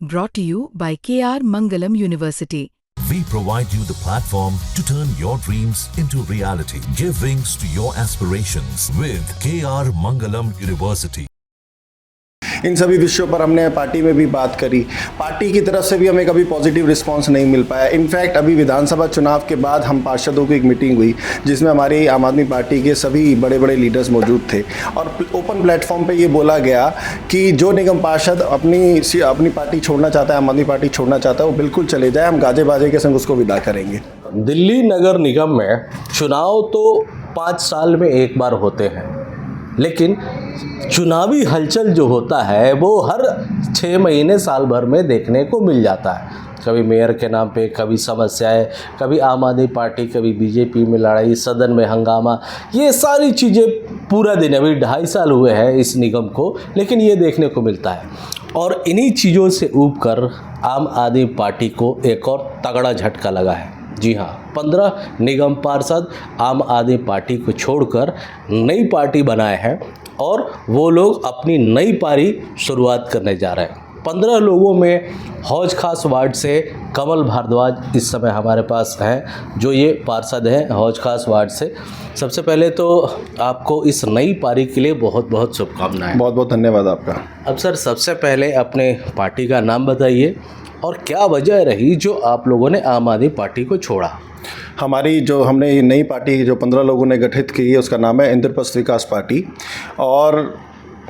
Brought to you by KR Mangalam University. We provide you the platform to turn your dreams into reality. Give wings to your aspirations with KR Mangalam University. इन सभी विषयों पर हमने party में भी बात करी। Party की तरफ से भी हमें कभी पॉजिटिव रिस्पांस नहीं मिल पाया। इनफैक्ट अभी विधानसभा चुनाव के बाद हम पार्षदों की एक मीटिंग हुई जिसमें हमारी आम आदमी पार्टी के सभी बड़े बड़े लीडर्स मौजूद थे और ओपन प्लेटफॉर्म पे ये बोला गया कि जो निगम पार्षद अपनी पार्टी छोड़ना चाहता है, आम आदमी पार्टी छोड़ना चाहता है, वो बिल्कुल चले जाए। हम गाजे बाजे के संग उसको विदा करेंगे। दिल्ली नगर निगम में चुनाव तो 5 साल में एक बार होते हैं, लेकिन चुनावी हलचल जो होता है वो हर 6 महीने साल भर में देखने को मिल जाता है। कभी मेयर के नाम पे, कभी समस्याएं, कभी आम आदमी पार्टी, कभी बीजेपी में लड़ाई, सदन में हंगामा, ये सारी चीज़ें पूरा दिन, अभी 2.5 साल हुए हैं इस निगम को, लेकिन ये देखने को मिलता है। और इन्हीं चीज़ों से ऊब कर आम आदमी पार्टी को एक और तगड़ा झटका लगा है। जी हाँ, 15 निगम पार्षद आम आदमी पार्टी को छोड़कर नई पार्टी बनाए हैं और वो लोग अपनी नई पारी शुरुआत करने जा रहे हैं। 15 लोगों में हौज खास वार्ड से कमल भारद्वाज इस समय हमारे पास हैं, जो ये पार्षद हैं हौज खास वार्ड से। सबसे पहले तो आपको इस नई पारी के लिए बहुत बहुत शुभकामनाएं। बहुत बहुत धन्यवाद आपका। अब सर, सबसे पहले अपने पार्टी का नाम बताइए और क्या वजह रही जो आप लोगों ने आम आदमी पार्टी को छोड़ा। हमारी जो हमने नई पार्टी जो 15 लोगों ने गठित की है उसका नाम है इंद्रप्रस्थ विकास पार्टी। और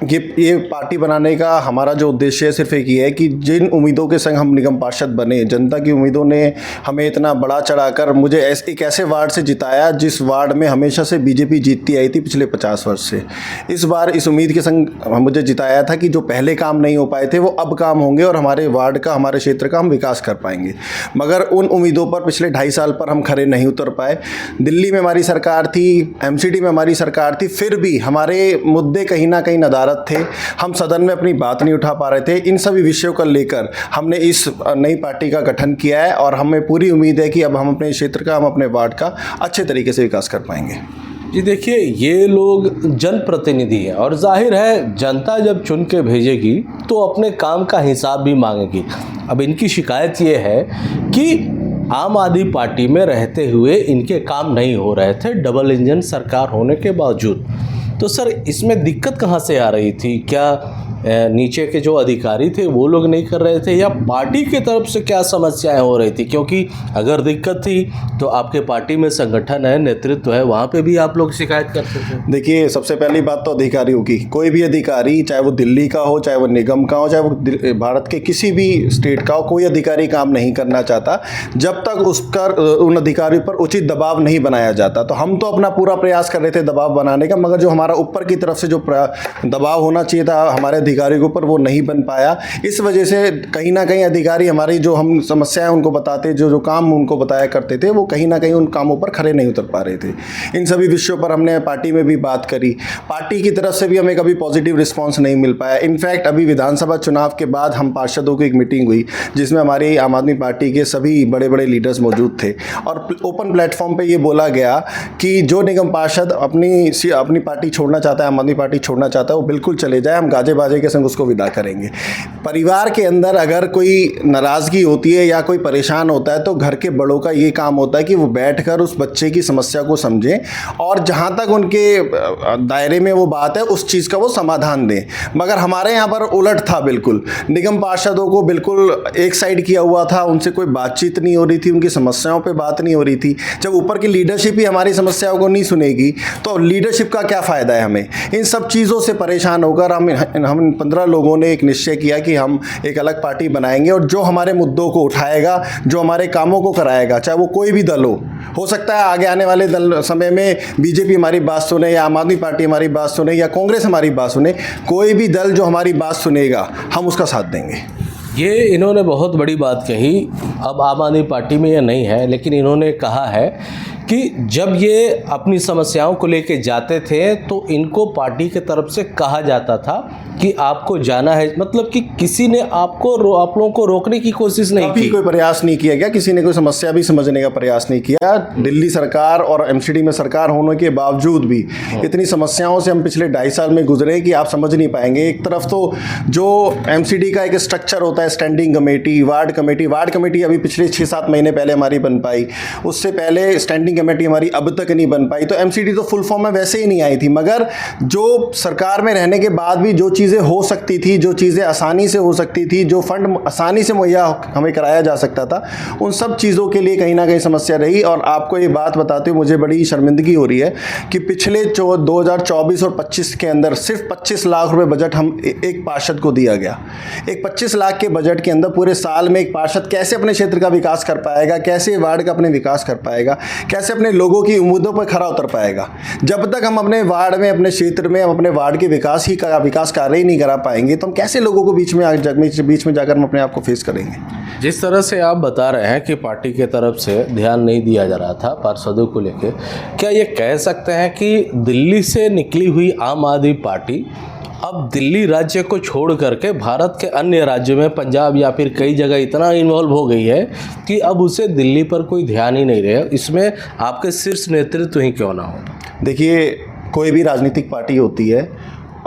ये पार्टी बनाने का हमारा जो उद्देश्य है सिर्फ एक ही है कि जिन उम्मीदों के संग हम निगम पार्षद बने, जनता की उम्मीदों ने हमें इतना बड़ा चढ़ाकर मुझे एक ऐसे वार्ड से जिताया जिस वार्ड में हमेशा से बीजेपी जीतती आई थी पिछले 50 वर्ष से। इस बार इस उम्मीद के संग मुझे जिताया था कि जो पहले काम नहीं हो पाए थे वो अब काम होंगे और हमारे वार्ड का, हमारे क्षेत्र का हम विकास कर पाएंगे। मगर उन उम्मीदों पर पिछले 2.5 साल पर हम खरे नहीं उतर पाए। दिल्ली में हमारी सरकार थी, MCD में हमारी सरकार थी, फिर भी हमारे मुद्दे कहीं ना कहीं नदारत थे। हम सदन में अपनी बात नहीं उठा पा रहे थे। इन सभी विषयों को लेकर हमने इस नई पार्टी का गठन किया है और हमें पूरी उम्मीद है कि अब हम अपने क्षेत्र का, हम अपने वार्ड का अच्छे तरीके से विकास कर पाएंगे। जी देखिए, ये लोग जनप्रतिनिधि हैं और जाहिर है जनता जब चुन के भेजेगी तो अपने काम का हिसाब भी मांगेगी। अब इनकी शिकायत ये है कि आम आदमी पार्टी में रहते हुए इनके काम नहीं हो रहे थे, डबल इंजन सरकार होने के बावजूद। तो सर, इसमें दिक्कत कहाँ से आ रही थी? क्या नीचे के जो अधिकारी थे वो लोग नहीं कर रहे थे या पार्टी की तरफ से क्या समस्याएं हो रही थी? क्योंकि अगर दिक्कत थी तो आपके पार्टी में संगठन है, नेतृत्व है, वहाँ पे भी आप लोग शिकायत करते थे। देखिए, सबसे पहली बात तो अधिकारियों की। कोई भी अधिकारी, चाहे वो दिल्ली का हो, चाहे वो निगम का हो, चाहे वो भारत के किसी भी स्टेट का हो, कोई अधिकारी काम नहीं करना चाहता जब तक उन अधिकारियों पर उचित दबाव नहीं बनाया जाता। तो हम तो अपना पूरा प्रयास कर रहे थे दबाव बनाने का, मगर जो हमारा ऊपर की तरफ से जो दबाव होना चाहिए था हमारे अधिकारियों के ऊपर, वो नहीं बन पाया। इस वजह से कहीं ना कहीं अधिकारी हमारी जो हम समस्याएं उनको बताते, जो काम उनको बताया करते थे, वो कहीं ना कहीं उन कामों पर खरे नहीं उतर पा रहे थे। इन सभी विषयों पर हमने पार्टी में भी बात करी। पार्टी की तरफ से भी हमें कभी पॉजिटिव रिस्पांस नहीं मिल पाया। इनफैक्ट अभी विधानसभा चुनाव के बाद हम पार्षदों की एक मीटिंग हुई जिसमें हमारी आम आदमी पार्टी के सभी बड़े बड़े लीडर्स मौजूद थे और ओपन प्लेटफॉर्म पे ये बोला गया कि जो निगम पार्षद अपनी पार्टी छोड़ना चाहता है, आम आदमी पार्टी छोड़ना चाहता है, वो बिल्कुल चले जाए। हम गाजे बाजे के संग उसको विदा करेंगे। परिवार के अंदर अगर कोई नाराज़गी होती है या कोई परेशान होता है तो घर के बड़ों का ये काम होता है कि वो बैठकर उस बच्चे की समस्या को समझें और जहाँ तक उनके दायरे में वो बात है उस चीज़ का वो समाधान दें। मगर हमारे यहाँ पर उलट था, बिल्कुल निगम पार्षदों को बिल्कुल एक साइड किया हुआ था, उनसे कोई बातचीत नहीं हो रही थी, उनकी समस्याओं पर बात नहीं हो रही थी। जब ऊपर की लीडरशिप ही हमारी समस्याओं को नहीं सुनेगी तो लीडरशिप का क्या फ़ायदा है हमें? इन सब चीज़ों से परेशान होकर हम 15 लोगों ने एक निश्चय किया कि हम एक अलग पार्टी बनाएंगे और जो हमारे मुद्दों को उठाएगा, जो हमारे कामों को कराएगा, चाहे वो कोई भी दल हो सकता है आगे आने वाले समय में बीजेपी हमारी बात सुने या आम आदमी पार्टी हमारी बात सुने या कांग्रेस हमारी बात सुने, कोई भी दल जो हमारी बात सुनेगा हम उसका साथ देंगे। ये इन्होंने बहुत बड़ी बात कही। अब आम आदमी पार्टी में ये नहीं है, लेकिन इन्होंने कहा है कि जब ये अपनी समस्याओं को लेके जाते थे तो इनको पार्टी के तरफ से कहा जाता था कि आपको जाना है, मतलब कि किसी ने आप लोगों को रोकने की कोशिश नहीं कभी की। कोई प्रयास नहीं किया गया, किसी ने कोई समस्या भी समझने का प्रयास नहीं किया। दिल्ली सरकार और एमसीडी में सरकार होने के बावजूद भी इतनी समस्याओं से हम पिछले 2.5 साल में गुजरे कि आप समझ नहीं पाएंगे। एक तरफ तो जो एमसीडी का एक स्ट्रक्चर होता है, स्टैंडिंग कमेटी, वार्ड कमेटी अभी पिछले 6-7 महीने पहले हमारी बन पाई, उससे पहले स्टैंडिंग कमेटी हमारी अब तक नहीं बन पाई। तो एमसीडी तो फुल फॉर्म में वैसे ही नहीं आई थी, मगर जो सरकार में रहने के बाद भी जो चीज़ें हो सकती थी, जो चीज़ें आसानी से हो सकती थी, जो फंड आसानी से मुहैया हमें कराया जा सकता था, उन सब चीज़ों के लिए कहीं ना कहीं समस्या रही। और आपको ये बात बताते हुए मुझे बड़ी शर्मिंदगी हो रही है कि पिछले 2024 और 25 के अंदर सिर्फ 25 लाख रुपए बजट हम एक पार्षद को दिया गया। एक 25 लाख के बजट के अंदर पूरे साल में एक पार्षद कैसे अपने क्षेत्र का विकास कर पाएगा, कैसे वार्ड का अपने विकास कर पाएगा, कैसे अपने लोगों की उम्मीदों पर खरा उतर पाएगा। जब तक हम अपने वार्ड में, अपने क्षेत्र में, हम अपने वार्ड के विकास कार्य ही नहीं करा पाएंगे तो हम कैसे लोगों को बीच में जाकर हम अपने आप को फेस करेंगे। जिस तरह से आप बता रहे हैं कि पार्टी के तरफ से ध्यान नहीं दिया जा रहा था पार्षदों को लेकर, क्या ये कह सकते हैं कि दिल्ली से निकली हुई आम आदमी पार्टी अब दिल्ली राज्य को छोड़ करके भारत के अन्य राज्यों में, पंजाब या फिर कई जगह इतना इन्वॉल्व हो गई है कि अब उसे दिल्ली पर कोई ध्यान ही नहीं रहे? इसमें आपके शीर्ष नेतृत्व ही क्यों ना हो? देखिए, कोई भी राजनीतिक पार्टी होती है,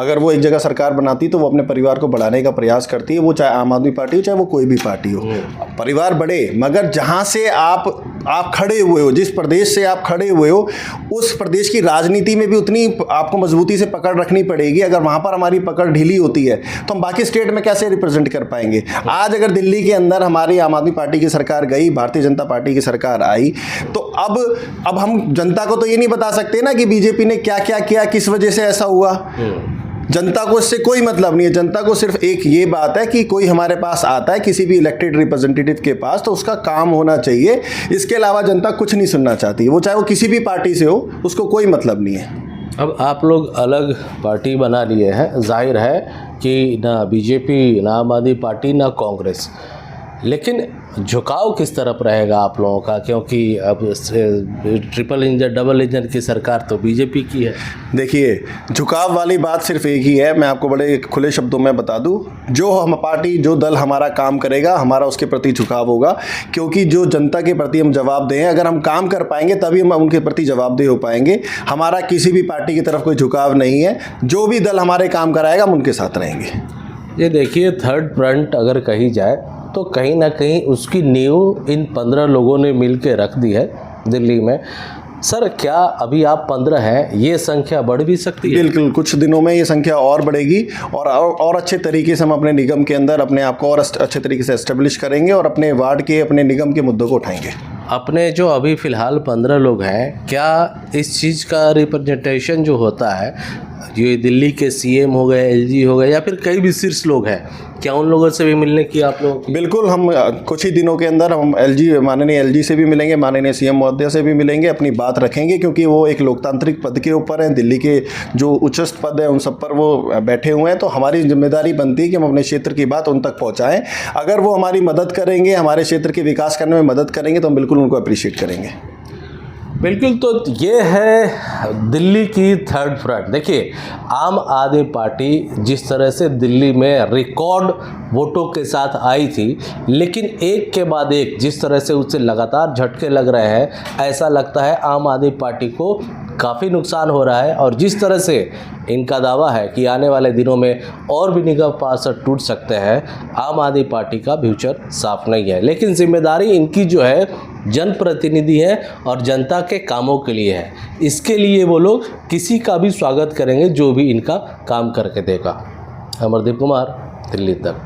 अगर वो एक जगह सरकार बनाती तो वो अपने परिवार को बढ़ाने का प्रयास करती है, वो चाहे आम आदमी पार्टी हो, चाहे वो कोई भी पार्टी हो। परिवार बढ़े, मगर जहाँ से आप खड़े हुए हो, जिस प्रदेश से आप खड़े हुए हो, उस प्रदेश की राजनीति में भी उतनी आपको मजबूती से पकड़ रखनी पड़ेगी। अगर वहाँ पर हमारी पकड़ ढीली होती है तो हम बाकी स्टेट में कैसे रिप्रेजेंट कर पाएंगे। आज अगर दिल्ली के अंदर हमारी आम आदमी पार्टी की सरकार गई, भारतीय जनता पार्टी की सरकार आई, तो अब हम जनता को तो ये नहीं बता सकते ना कि बीजेपी ने क्या क्या किया, किस वजह से ऐसा हुआ। जनता को इससे कोई मतलब नहीं है। जनता को सिर्फ एक ये बात है कि कोई हमारे पास आता है, किसी भी इलेक्टेड रिप्रेजेंटेटिव के पास, तो उसका काम होना चाहिए। इसके अलावा जनता कुछ नहीं सुनना चाहती, वो चाहे वो किसी भी पार्टी से हो, उसको कोई मतलब नहीं है। अब आप लोग अलग पार्टी बना लिए हैं, जाहिर है कि ना बीजेपी, ना आम आदमी पार्टी, ना कांग्रेस, लेकिन झुकाव किस तरफ रहेगा आप लोगों का? क्योंकि अब ट्रिपल इंजन, डबल इंजन की सरकार तो बीजेपी की है। देखिए, झुकाव वाली बात सिर्फ एक ही है, मैं आपको बड़े खुले शब्दों में बता दूं, जो हम पार्टी, जो दल हमारा काम करेगा, हमारा उसके प्रति झुकाव होगा। क्योंकि जो जनता के प्रति हम जवाबदेह हैं, अगर हम काम कर पाएंगे तभी हम उनके प्रति जवाबदेह हो पाएंगे। हमारा किसी भी पार्टी की तरफ कोई झुकाव नहीं है। जो भी दल हमारे काम कराएगा हम उनके साथ रहेंगे। ये देखिए, थर्ड फ्रंट अगर कही जाए तो कहीं ना कहीं उसकी नींव इन 15 लोगों ने मिल के रख दी है दिल्ली में। सर, क्या अभी आप 15 हैं, ये संख्या बढ़ भी सकती है? बिल्कुल, कुछ दिनों में ये संख्या और बढ़ेगी और अच्छे तरीके से हम अपने निगम के अंदर अपने आप को और अच्छे तरीके से एस्टेब्लिश करेंगे और अपने वार्ड के, अपने निगम के मुद्दों को उठाएंगे। अपने जो अभी फ़िलहाल 15 लोग हैं, क्या इस चीज़ का रिप्रेजेंटेशन जो होता है, ये दिल्ली के सीएम हो गए, एलजी हो गए, या फिर कई भी शीर्ष लोग हैं, क्या उन लोगों से भी मिलने की आप लोग? बिल्कुल, हम कुछ ही दिनों के अंदर हम माननीय एलजी से भी मिलेंगे, माननीय सीएम महोदय से भी मिलेंगे, अपनी बात रखेंगे, क्योंकि वो एक लोकतांत्रिक पद के ऊपर हैं। दिल्ली के जो उच्चस्थ पद है उन सब पर वो बैठे हुए हैं, तो हमारी जिम्मेदारी बनती है कि हम अपने क्षेत्र की बात उन तक पहुँचाएँ। अगर वो हमारी मदद करेंगे, हमारे क्षेत्र के विकास करने में मदद करेंगे, तो हम बिल्कुल उनको अप्रिशिएट करेंगे। बिल्कुल, तो ये है दिल्ली की थर्ड फ्रंट। देखिए, आम आदमी पार्टी जिस तरह से दिल्ली में रिकॉर्ड वोटों के साथ आई थी, लेकिन एक के बाद एक जिस तरह से उससे लगातार झटके लग रहे हैं, ऐसा लगता है आम आदमी पार्टी को काफ़ी नुकसान हो रहा है। और जिस तरह से इनका दावा है कि आने वाले दिनों में और भी निगम पार्षद टूट सकते हैं, आम आदमी पार्टी का फ्यूचर साफ नहीं है। लेकिन जिम्मेदारी इनकी जो है जनप्रतिनिधि है और जनता के कामों के लिए है। इसके लिए वो लोग किसी का भी स्वागत करेंगे जो भी इनका काम करके देगा। अमरदीप कुमार, दिल्ली तक।